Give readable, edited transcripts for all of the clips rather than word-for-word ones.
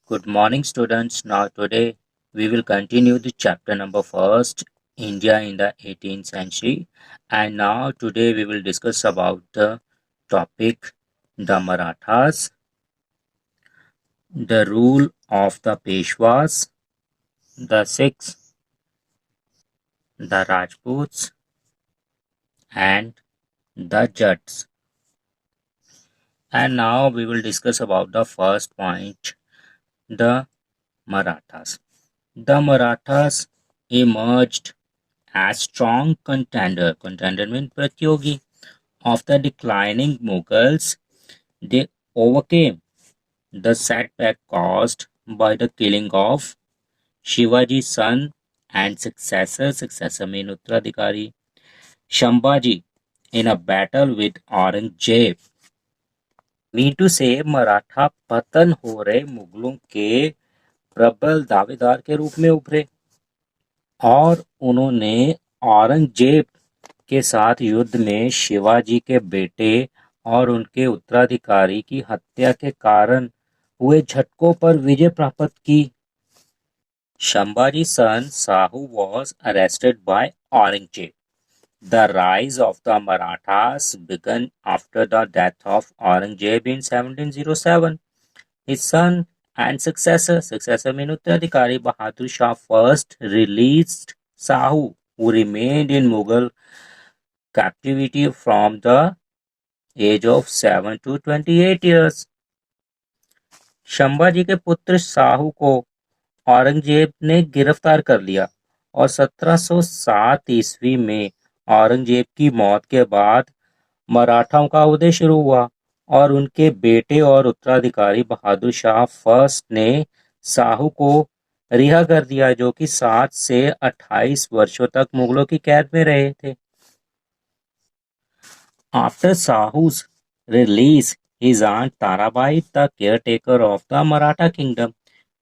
Good morning, students. Now, today we will continue the chapter number first, India in the 18th century. And now, today we will discuss about the topic the Marathas, the rule of the Peshwas, the Sikhs, the Rajputs, and the Jats. And now we will discuss about the first point, the Marathas. The Marathas emerged as strong contender means Pratyogi of the declining Mughals. They overcame the setback caused by the killing of Shivaji's son and successor mean Uttaraधिकारी, Shambhaji in a battle with Aurangzeb. Mean to से मराठा पतन हो रहे मुगलों के प्रबल दावेदार के रूप में उभरे और उन्होंने औरंगजेब के साथ युद्ध में शिवाजी के बेटे और उनके उत्तराधिकारी की हत्या के कारण हुए झटकों पर विजय प्राप्त की। Shambhaji's son Sahu was arrested by Aurangzeb. The rise of the Marathas began after the death of Aurangzeb in 1707. His son and successor mean Uttaraधिकारी Bahadur Shah first released Sahu, who remained in Mughal captivity from the age of 7 to 28 years. Shambhaji के पुत्र साहू को औरंगजेब ने गिरफ्तार कर लिया और 1707 ईस्वी में औरंगजेब की मौत के बाद मराठाओं का उदय शुरू हुआ और उनके बेटे और उत्तराधिकारी बहादुर शाह फर्स्ट ने साहू को रिहा कर दिया, जो कि 7 से 28 वर्षों तक मुगलों की कैद में रहे थे। After Sahu's release, his aunt Tarabai, the caretaker of the Maratha kingdom,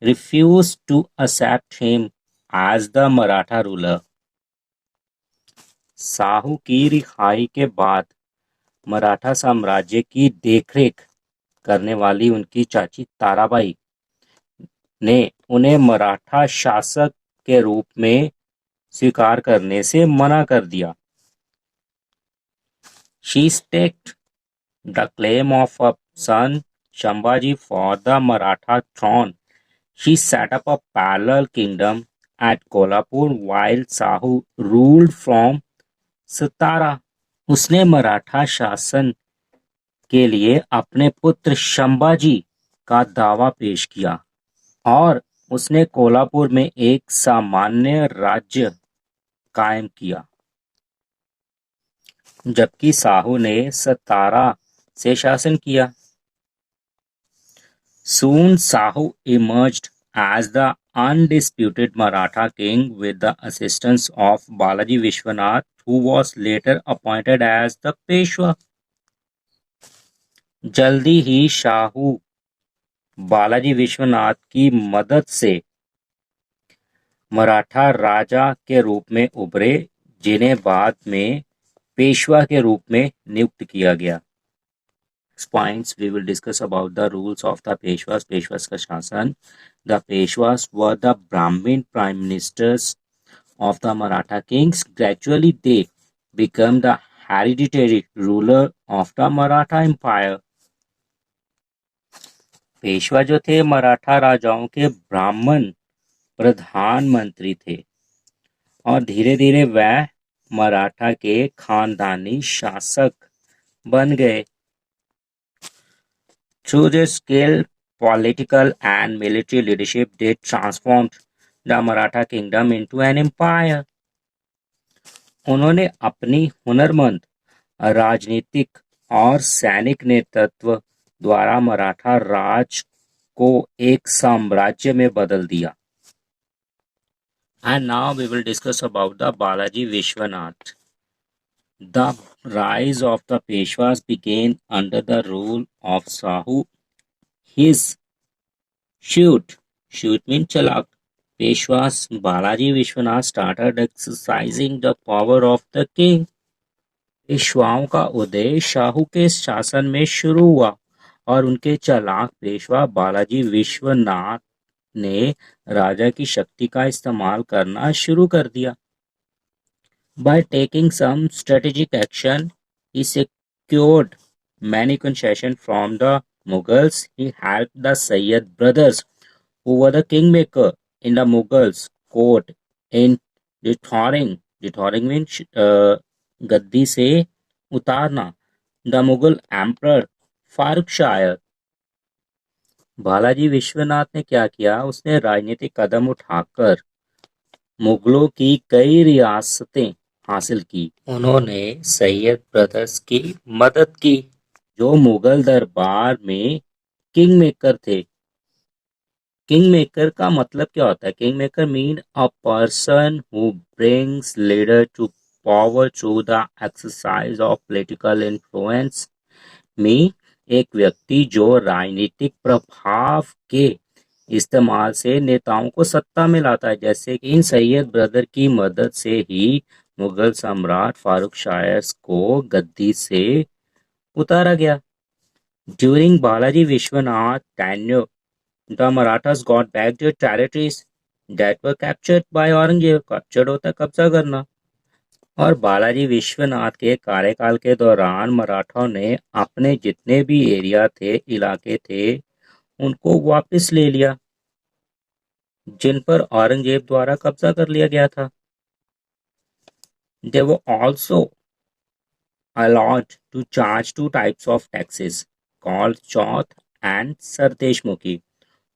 refused to accept him as the Maratha ruler. Sahu की रिहाई के बाद मराठा साम्राज्य की देखरेख करने वाली उनकी चाची ताराबाई ने उन्हें मराठा शासक के रूप में स्वीकार करने से मना कर दिया। She staked the claim of her son Shambhaji for the Maratha throne. She set up a parallel kingdom at Kolhapur while Sahu ruled from Satara. उसने मराठा शासन के लिए अपने पुत्र शंभाजी का दावा पेश किया और उसने कोल्हापुर में एक सामान्य राज्य कायम किया, जबकि साहू ने सतारा से शासन किया। Soon Sahu emerged as the undisputed Maratha king with the assistance of Balaji Vishwanath, who was later appointed as the Peshwa. जल्दी ही शाहू बालाजी विश्वनाथ की मदद से मराठा राजा के रूप में उभरे, जिन्हें बाद में पेशवा के रूप में नियुक्त किया गया। Points we will discuss about the rules of the Peshwas. Peshwas का शासन. The Peshwas were the Brahmin prime ministers of the Maratha kings. Gradually they became the hereditary ruler of the Maratha empire. Peshwa जो थे मराठा राजाओं के ब्राह्मण प्रधानमंत्री थे और धीरे धीरे वह मराठा के खानदानी शासक बन गए। Through their skilled political and military leadership, they transformed the Maratha kingdom into an empire. उन्होंने अपनी हुनरमंद राजनीतिक और सैनिक नेतृत्व द्वारा मराठा राज को एक साम्राज्य में बदल दिया। And now we will discuss about the Balaji Vishwanath. The rise of the Peshwas began under the rule of Sahu. His shoot means chalak. Peshwas Balaji Vishwanath started exercising the power of the king. पेशवाओं का उदय शाहू के शासन में शुरू हुआ और उनके चालाक पेशवा बालाजी विश्वनाथ ने राजा की शक्ति का इस्तेमाल करना शुरू कर दिया. By taking some strategic action, he secured many concessions from the Mughals. He helped the Sayyid brothers, who were the kingmaker in the Mughals' court, in detouring means गद्दी से उतारना the Mughal emperor Farooq Shah. Balaji Vishwanath ने क्या किया? उसने राजनीतिक कदम उठाकर मुगलों की कई रियासतें हासिल की. उन्होंने सैयद ब्रदर्स की मदद की, जो मुगल दरबार में किंग मेकर थे. किंग मेकर का मतलब क्या होता है? King maker mean a person who brings leader to power through the exercise of political influence. में एक व्यक्ति जो राजनीतिक प्रभाव के इस्तेमाल से नेताओं को सत्ता में लाता है. जैसे कि इन सैयद ब्रदर की मदद से ही मुगल सम्राट फारूक शाह को गद्दी से उतारा गया. During Balaji Vishwanath tenure, the Marathas got back their territories that were captured by Aurangzeb. Captured होता है कब्जा करना. और बालाजी विश्वनाथ के कार्यकाल के दौरान मराठों ने अपने जितने भी एरिया थे, इलाके थे, उनको वापस ले लिया, जिन पर औरंगजेब द्वारा कब्जा कर लिया गया था. They were also allowed to charge two types of taxes called Chauth and Sardeshmukhi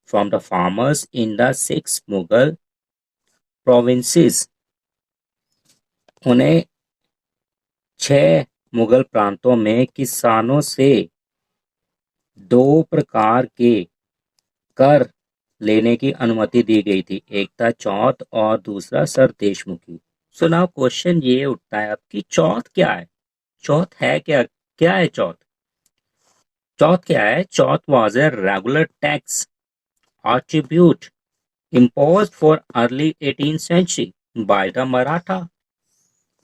from the farmers in the six Mughal provinces. उन्हें 6 मुगल प्रांतों में किसानों से 2 प्रकार के कर लेने की अनुमति दी गई थी. एक था चौथ और दूसरा सरदेशमुखी. सो नाउ क्वेश्चन ये उठता है आपकी, चौथ क्या है? चौथ है क्या? क्या है चौथ? चौथ क्या है? Chauth was a regular tax or tribute imposed for early 18th century by the Maratha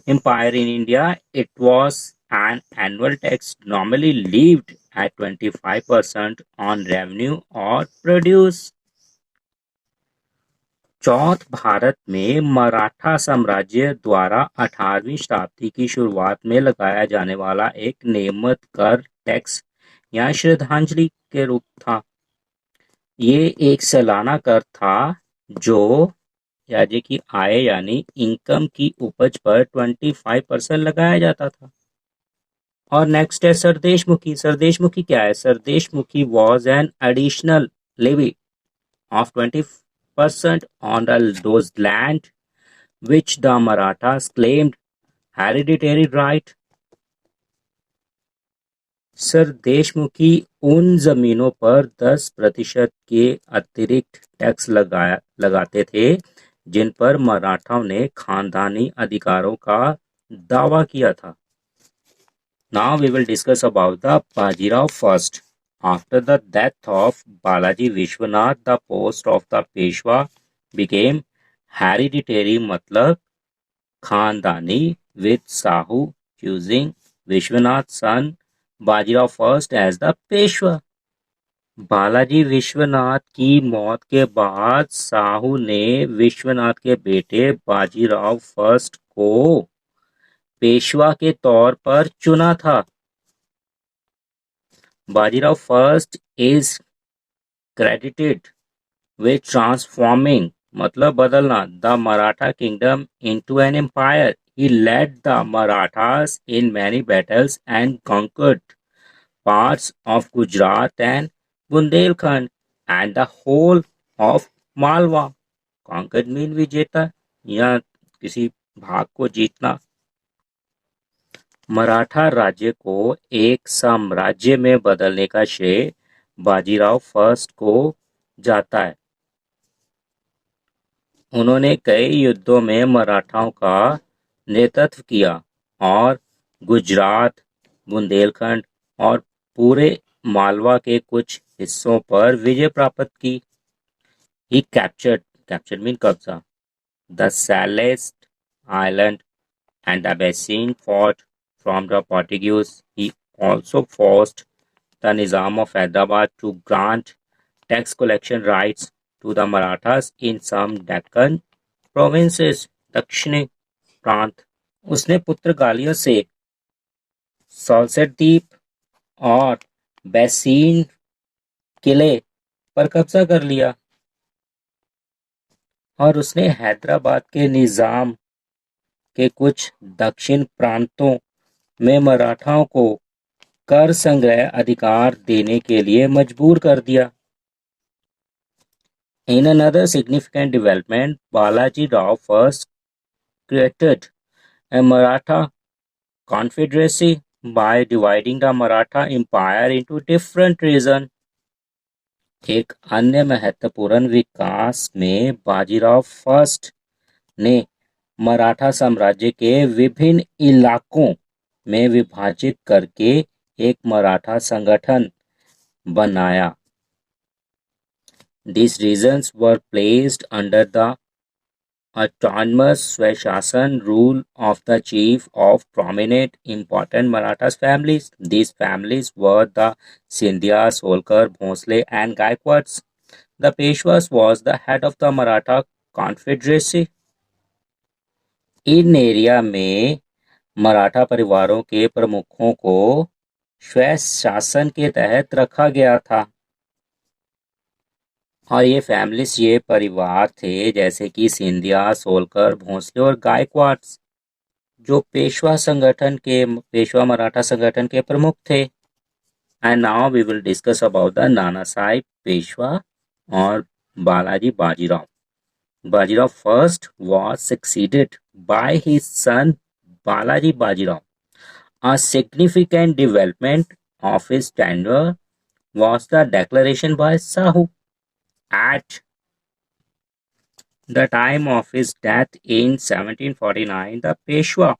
Empire in India. It was an annual tax normally levied at 25% on revenue or produce. चौथ भारत में मराठा साम्राज्य द्वारा 18वीं शताब्दी की शुरुआत में लगाया जाने वाला एक नियमित कर टैक्स या श्रद्धांजलि के रूप था. ये एक सालाना कर था जो राज्य की आय यानी इनकम की उपज पर 25% लगाया जाता था. और नेक्स्ट है सरदेशमुखी. सरदेशमुखी क्या है? Sardeshmukhi was an additional levy of 20% on those land which the Marathas claimed hereditary right. Sardeshmukhi उन जमीनों पर 10% के अतिरिक्त टैक्स लगाते थे जिन पर मराठाओं ने खानदानी अधिकारों का दावा किया था. Now we will discuss about the Bajirao first. After the death of Balaji Vishwanath, the post of the Peshwa became hereditary, मतलब खानदानी, with Sahu choosing Vishwanath's son Bajirao first as the Peshwa. Balaji Vishwanath की मौत के बाद साहू ने विश्वनाथ के बेटे Bajirao first को पेशवा के तौर पर चुना था. Bajirao first is credited with transforming, मतलब बदलना, the Maratha kingdom into an empire. He led the Marathas in many battles and conquered parts of Gujarat and Bundelkhand and the whole of Malwa. Conquered mean विजेता या किसी भाग को जीतना. मराठा राज्य को एक साम्राज्य में बदलने का श्रेय बाजीराव फर्स्ट को जाता है. उन्होंने कई युद्धों में मराठाओं का नेतृत्व किया और गुजरात, बुंदेलखंड और पूरे मालवा के कुछ हिस्सों पर विजय प्राप्त की. He captured mean कब्जा, the Celeste Island and the Bassein fort from the Portuguese. He also forced the Nizam of Hyderabad to grant tax collection rights to the Marathas in some Deccan provinces, दक्षिणी प्रांत। उसने पुर्तगालियों से साल्सेट द्वीप और बैसीन किले पर कब्जा कर लिया और उसने हैदराबाद के निजाम के कुछ दक्षिण प्रांतों में मराठाओं को कर संग्रह अधिकार देने के लिए मजबूर कर दिया। In another significant development, Balaji Rao first created a Maratha confederacy by dividing the Maratha Empire into different regions. एक अन्य महत्वपूर्ण विकास में बाजीराव फर्स्ट ने मराठा साम्राज्य के विभिन्न इलाकों में विभाजित करके एक मराठा संगठन बनाया। These regions were placed under the autonomous Swashasan rule of the chief of prominent important Marathas families. These families were the Scindias, Holkar, Bhonsle and Gaikwads. The Peshwas was the head of the Maratha confederacy. In area में मराठा परिवारों के प्रमुखों को स्वशासन के तहत रखा गया था और ये फैमिलीज, ये परिवार थे जैसे कि सिंधिया, होलकर, भोंसले और गायकवाड्स, जो पेशवा मराठा संगठन के प्रमुख थे। And now we will discuss about the Nana Saheb Peshwa और Balaji Bajirao. Bajirao first was succeeded by his son Balaji Bajirao. A significant development of his tenure was the declaration by Sahu at the time of his death in 1749, the Peshwa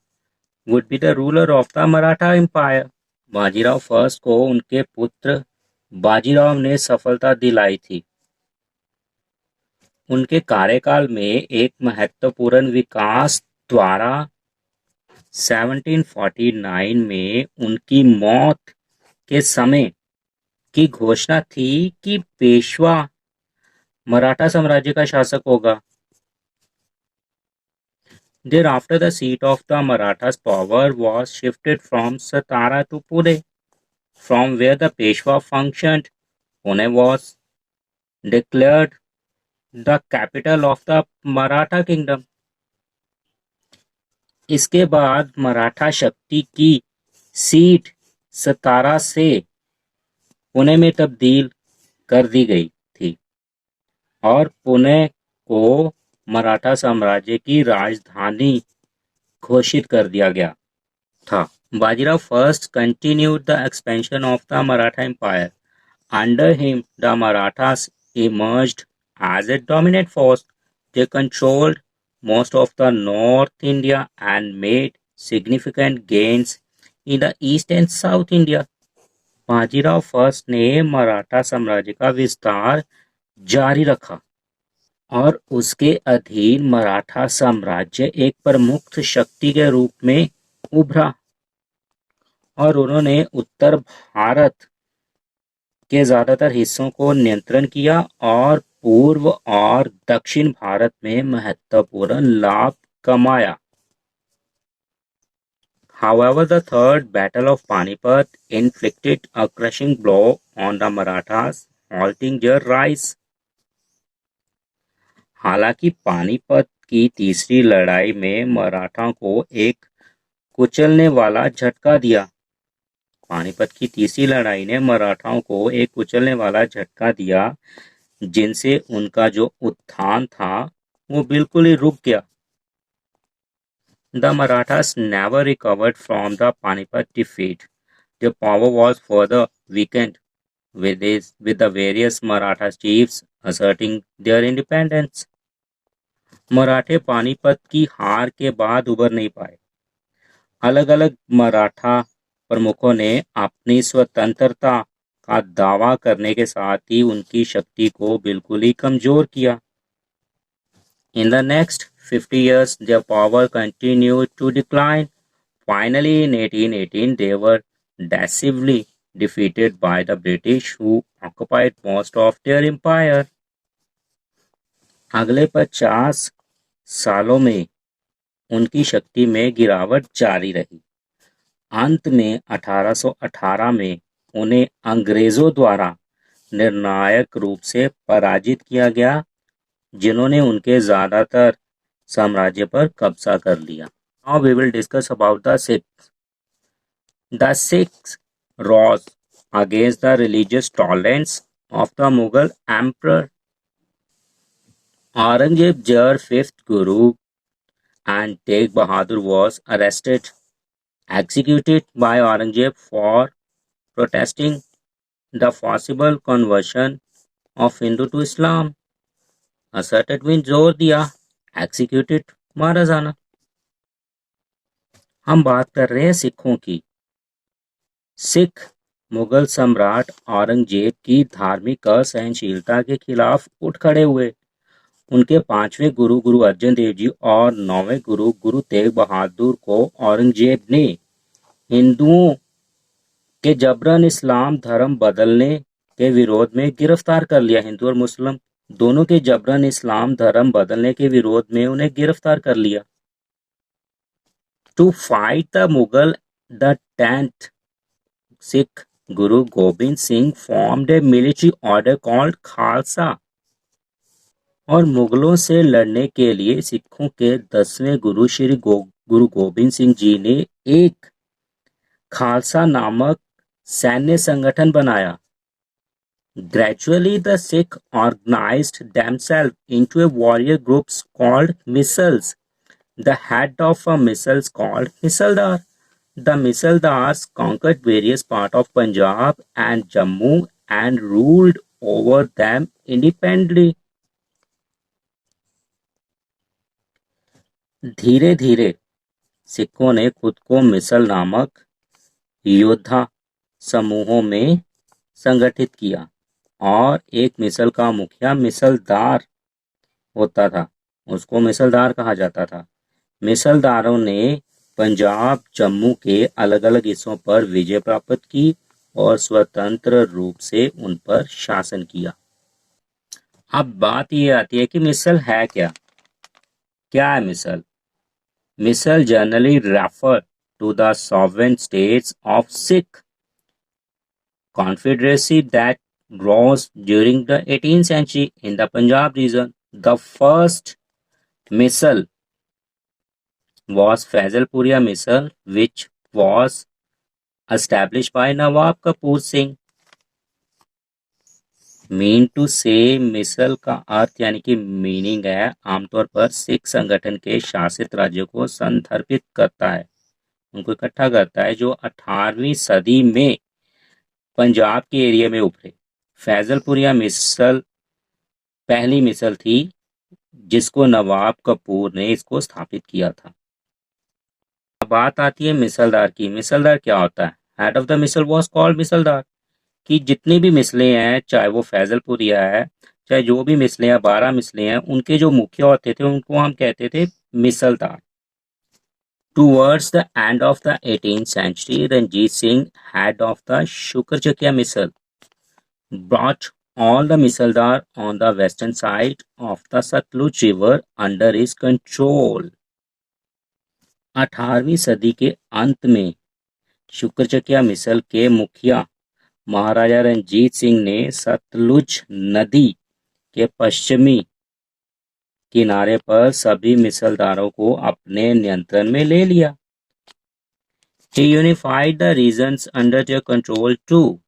would be the ruler of the Maratha Empire. Bajirao first को उनके पुत्र बाजीराव ने सफलता दिलाई थी। उनके कार्यकाल में एक महत्वपूर्ण विकास द्वारा 1749 में उनकी मौत के समय की घोषणा थी कि पेशवा मराठा साम्राज्य का शासक होगा। Thereafter, the seat of the Marathas' power was shifted from Satara to Pune, from where the Peshwa functioned. Pune was declared the capital of the Maratha kingdom. इसके बाद मराठा शक्ति की सीट सतारा से पुणे में तब्दील कर दी गई थी और पुणे को मराठा साम्राज्य की राजधानी घोषित कर दिया गया था। Bajirao first continued the expansion of the Maratha Empire. Under him, the Marathas emerged as a dominant force. They controlled most of the North India and made significant gains in the East and South India. Bajirao first ने मराठा साम्राज्य का विस्तार जारी रखा और उसके अधीन मराठा साम्राज्य एक प्रमुख शक्ति के रूप में उभरा और उन्होंने उत्तर भारत के ज्यादातर हिस्सों को नियंत्रण किया और पूर्व और दक्षिण भारत में महत्वपूर्ण लाभ कमाया। However, the Third Battle of Panipat inflicted a crushing blow on the Marathas, halting their rise. हालांकि पानीपत की तीसरी लड़ाई में मराठाओं को एक कुचलने वाला झटका दिया। पानीपत की तीसरी लड़ाई ने मराठाओं को एक कुचलने वाला झटका दिया, जिनसे उनका जो उत्थान था वो बिल्कुल ही रुक गया। The Marathas never recovered from the Panipat defeat. Their power was further weakened, with the various Maratha chiefs asserting their independence. मराठे पानीपत की हार के बाद उबर नहीं पाए। अलग अलग मराठा प्रमुखों ने अपनी स्वतंत्रता का दावा करने के साथ ही उनकी शक्ति को बिल्कुल ही कमजोर किया। In the next 50 years, their power continued to decline. Finally, in 1818, they were decisively defeated by the British, who occupied most of their empire. अगले 50 सालों में उनकी शक्ति में गिरावट जारी रही। अंत में 1818 में उन्हें अंग्रेजों द्वारा निर्णायक रूप से पराजित किया गया, जिन्होंने उनके ज्यादातर साम्राज्य पर कब्जा कर लिया। Now we will discuss about the Sikhs. The Sikhs rose against the religious tolerance of the Mughal emperor. Aurangzeb's fifth Guru and Tegh Bahadur was arrested, executed by Aurangzeb for protesting the forcible conversion of Hindu to Islam. Asserted mean जोर दिया, executed मारा जाना। हम बात कर रहे हैं सिखों की। सिख मुगल सम्राट औरंगजेब की धार्मिक असहनशीलता के खिलाफ उठ खड़े हुए। उनके 5वें गुरु गुरु अर्जन देव जी और 9वें गुरु गुरु तेग बहादुर को औरंगजेब ने हिंदुओं के जबरन इस्लाम धर्म बदलने के विरोध में गिरफ्तार कर लिया। हिंदू और मुस्लिम दोनों के जबरन इस्लाम धर्म बदलने के विरोध में उन्हें गिरफ्तार कर लिया। To fight the Mughal, the 10th Sikh guru Gobind Singh formed a military order called Khalsa. और मुगलों से लड़ने के लिए सिखों के 10वें गुरु श्री गुरु गोबिंद सिंह जी ने एक खालसा नामक सैन्य संगठन बनाया। Gradually, the Sikh organized themselves into a warrior groups called Misls. The head of a Misl called Misaldar. The Misaldars conquered various parts of Punjab and Jammu and ruled over them independently. धीरे धीरे सिखों ने खुद को मिसल नामक योद्धा समूहों में संगठित किया और एक मिसल का मुखिया मिसलदार होता था, उसको मिसलदार कहा जाता था। मिसलदारों ने पंजाब जम्मू के अलग अलग हिस्सों पर विजय प्राप्त की और स्वतंत्र रूप से उन पर शासन किया। अब बात ये आती है कि मिसल है क्या? क्या है misl? Misl generally refer to the sovereign states of Sikh confederacy that rose during the 18th century in the Punjab region. The first misl was Faisalpuriya Misl, which was established by Nawab Kapoor Singh. Mean to say misl का अर्थ यानी कि meaning है आमतौर पर सिख संगठन के शासित राज्यों को संदर्भित करता है, उनको इकट्ठा करता है, जो 18वीं सदी में पंजाब के एरिया में उभरे। फैजलपुरिया मिसल पहली मिसल थी जिसको नवाब कपूर ने इसको स्थापित किया था। बात आती है मिसलदार की। मिसलदार क्या होता है? Head of the misl was called misldar. कि जितनी भी मिसलें हैं, चाहे वो फैजलपुरिया है, चाहे जो भी मिसलें हैं, 12 मिसलें हैं, उनके जो मुखिया होते थे उनको हम कहते थे मिसलदार। Towards the end of the 18th century, Ranjit Singh, head of the Shukarchakia Misl, brought all the Misaldar on the western side of the Satluj River under his control. 18वीं सदी के अंत में शुक्रचकिया मिसल के मुखिया महाराजा रंजीत सिंह ने सतलुज नदी के पश्चिमी किनारे पर सभी मिसलदारों को अपने नियंत्रण में ले लिया। He unified the regions under their control too.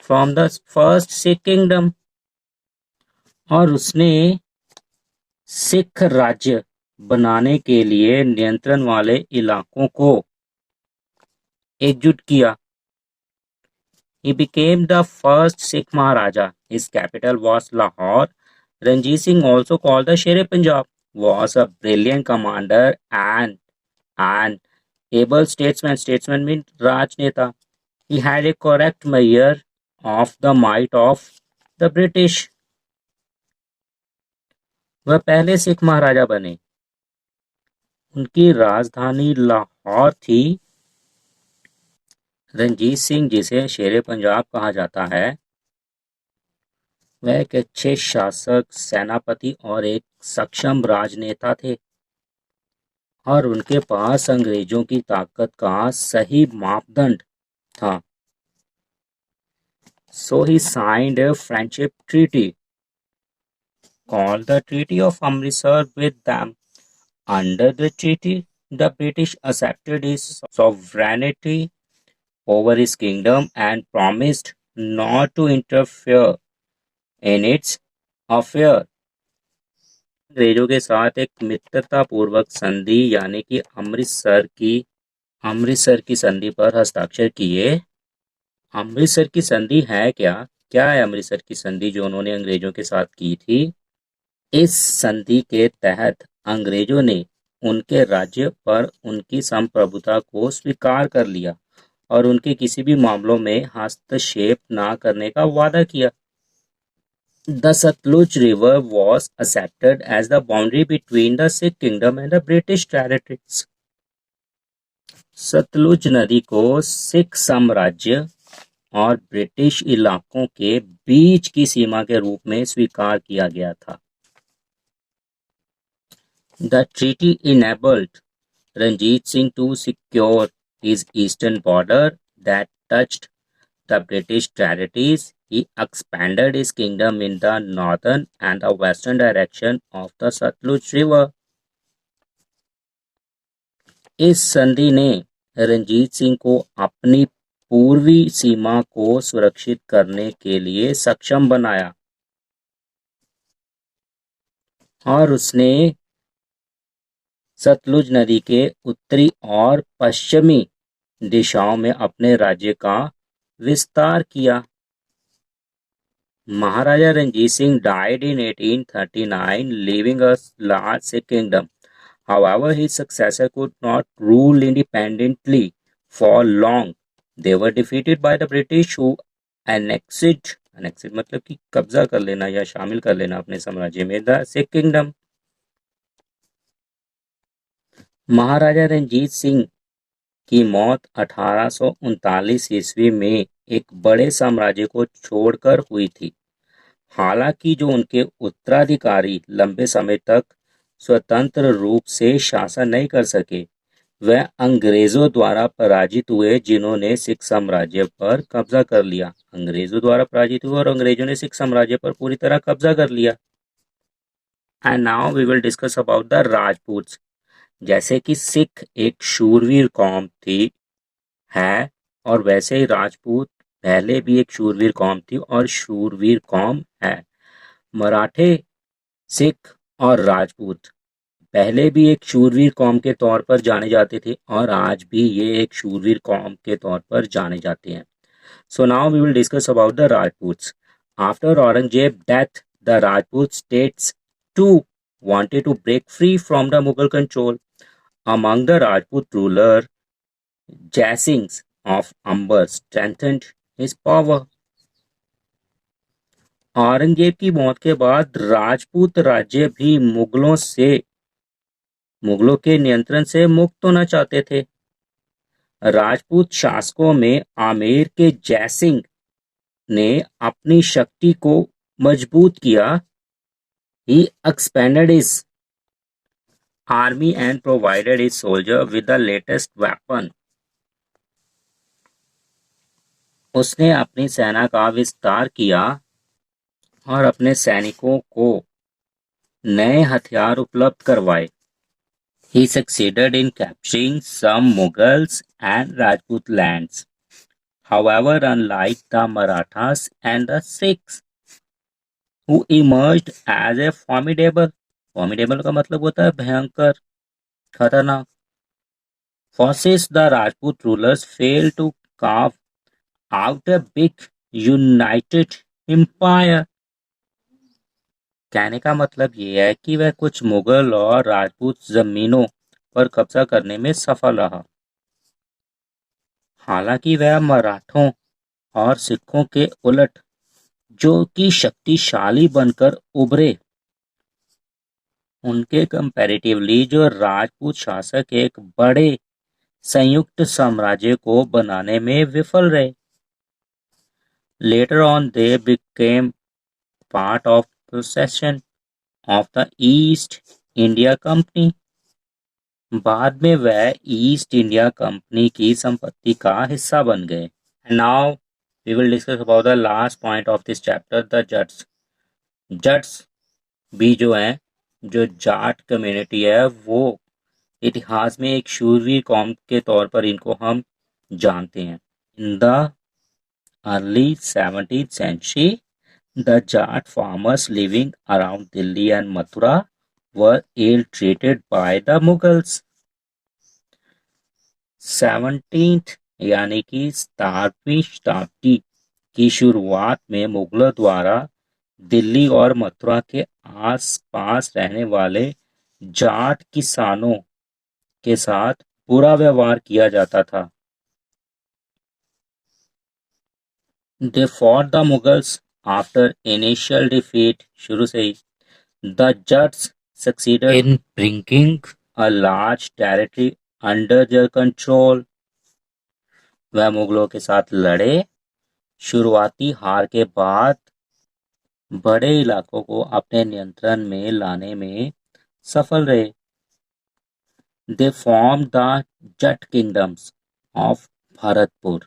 From the first Sikh kingdom, और उसने सिख राज्य बनाने के लिए नियंत्रण वाले इलाकों को एकजुट किया। He became the first Sikh Maharaja. His capital was Lahore. Ranjit Singh, also called the Sher-e-Punjab, was a brilliant commander and an able statesman. Statesman means Rajneta. He had a correct measure of the might of the British. वह पहले सिख महाराजा बने। उनकी राजधानी लाहौर थी। रंजीत सिंह, जिसे शेर पंजाब कहा जाता है, वह एक अच्छे शासक, सेनापति और एक सक्षम राजनेता थे और उनके पास अंग्रेजों की ताकत का सही मापदंड था. So he signed a friendship treaty called the Treaty of Amritsar with them. Under the treaty, the British accepted his sovereignty over his kingdom and promised not to interfere in its affairs. अंग्रेजों के साथ एक मित्रतापूर्वक संधि यानी कि अमृतसर की संधि पर हस्ताक्षर किए. अमृतसर की संधि है क्या? क्या है अमृतसर की संधि जो उन्होंने अंग्रेजों के साथ की थी? इस संधि के तहत अंग्रेजों ने उनके राज्य पर उनकी संप्रभुता को स्वीकार कर लिया और उनके किसी भी मामलों में हस्तक्षेप न करने का वादा किया. The Satluj River was accepted as the boundary between the Sikh kingdom and the British territories. Sutlej नदी को सिख साम्राज्य और ब्रिटिश इलाकों के बीच की सीमा के रूप में स्वीकार किया गया था. The treaty enabled Ranjit Singh to secure his eastern border that touched the British territories. He expanded his kingdom in the northern and the western direction of the Satluj River. इस संधि ने रंजीत सिंह को अपनी पूर्वी सीमा को सुरक्षित करने के लिए सक्षम बनाया और उसने सतलुज नदी के उत्तरी और पश्चिमी दिशाओं में अपने राज्य का विस्तार किया. महाराजा Ranjit Singh died in 1839, leaving a large Sikh kingdom. However, his successor could not rule independently for long. They were defeated by the British, who annexed मतलब कि कब्जा कर लेना या शामिल कर लेना अपने साम्राज्य में द सिख किंगडम. महाराजा रंजीत सिंह की मौत 1839 ईस्वी में एक बड़े साम्राज्य को छोड़कर हुई थी. हालांकि जो उनके उत्तराधिकारी लंबे समय तक स्वतंत्र रूप से शासन नहीं कर सके, वह अंग्रेजों द्वारा पराजित हुए जिन्होंने सिख साम्राज्य पर कब्जा कर लिया. अंग्रेजों द्वारा पराजित हुए और अंग्रेजों ने सिख साम्राज्य पर पूरी तरह कब्जा कर लिया. And now we will discuss about the Rajputs. जैसे कि सिख एक शूरवीर कौम थी है और वैसे ही राजपूत पहले भी एक शूरवीर कौम थी और शूरवीर कौम है. मराठे, सिख और राजपूत पहले भी एक शूरवीर कौम के तौर पर जाने जाते थे और आज भी ये एक शूरवीर कौम के तौर पर जाने जाते हैं. So now we will discuss about the Rajputs. After Aurangzeb's death, the Rajput states too wanted to break free from the Mughal control. Among the Rajput ruler, Jai Singh of Amber strengthened his power. Aurangzeb की मौत के बाद राजपूत राज्य भी मुगलों के नियंत्रण से मुक्त होना चाहते थे. राजपूत शासकों में आमेर के जय सिंह ने अपनी शक्ति को मजबूत किया. He expanded his army and provided his soldiers with the latest weapon. उसने अपनी सेना का विस्तार किया और अपने सैनिकों को नए हथियार उपलब्ध करवाए. He succeeded in capturing some Mughals and Rajput lands. However, unlike the Marathas and the Sikhs, who emerged as a formidable का मतलब होता है भयंकर, खतरनाक forces, the Rajput rulers failed to carve out a big united empire. कहने का मतलब ये है कि वह कुछ मुगल और राजपूत जमीनों पर कब्जा करने में सफल रहा. हालांकि वह मराठों और सिखों के उलट जो कि शक्तिशाली बनकर उभरे, उनके कंपैरेटिवली जो राजपूत शासक एक बड़े संयुक्त साम्राज्य को बनाने में विफल रहे. Later on, they became part of possession of the East India Company. बाद में वह ईस्ट इंडिया कंपनी की संपत्ति का हिस्सा बन गए. And now we will discuss about the last point of this chapter, the Jats. Jats भी जो हैं, जो जाट कम्युनिटी है, वो इतिहास में एक शूरवीर कौम के तौर पर इनको हम जानते हैं. In the early 17th century, the Jat farmers living around Delhi and Mathura were ill-treated by the Mughals. 17th यानी कि 17वीं शताब्दी की शुरुआत में मुगलों द्वारा दिल्ली और मथुरा के आसपास रहने वाले जाट किसानों के साथ बुरा व्यवहार किया जाता था. They fought the Mughals after initial defeat. शुरू से ही the Jats succeeded in bringing a large territory under their control. वह मुगलों के साथ लड़े. शुरुआती हार के बाद बड़े इलाकों को अपने नियंत्रण में लाने में सफल रहे. They formed the Jat kingdoms of Bharatpur.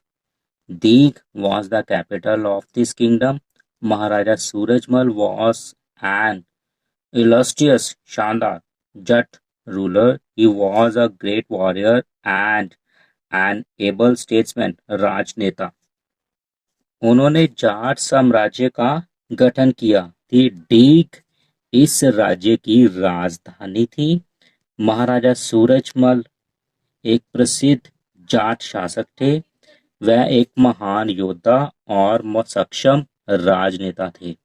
Deeg was the capital of this kingdom. Maharaja Surajmal was an illustrious Shandar Jat ruler. He was a great warrior and an able statesman, राजनेता. उन्होंने जाट साम्राज्य का गठन किया. डीग इस राज्य की राजधानी थी. महाराजा सूरजमल एक प्रसिद्ध जाट शासक थे. वह एक महान योद्धा और सक्षम राजनेता थे.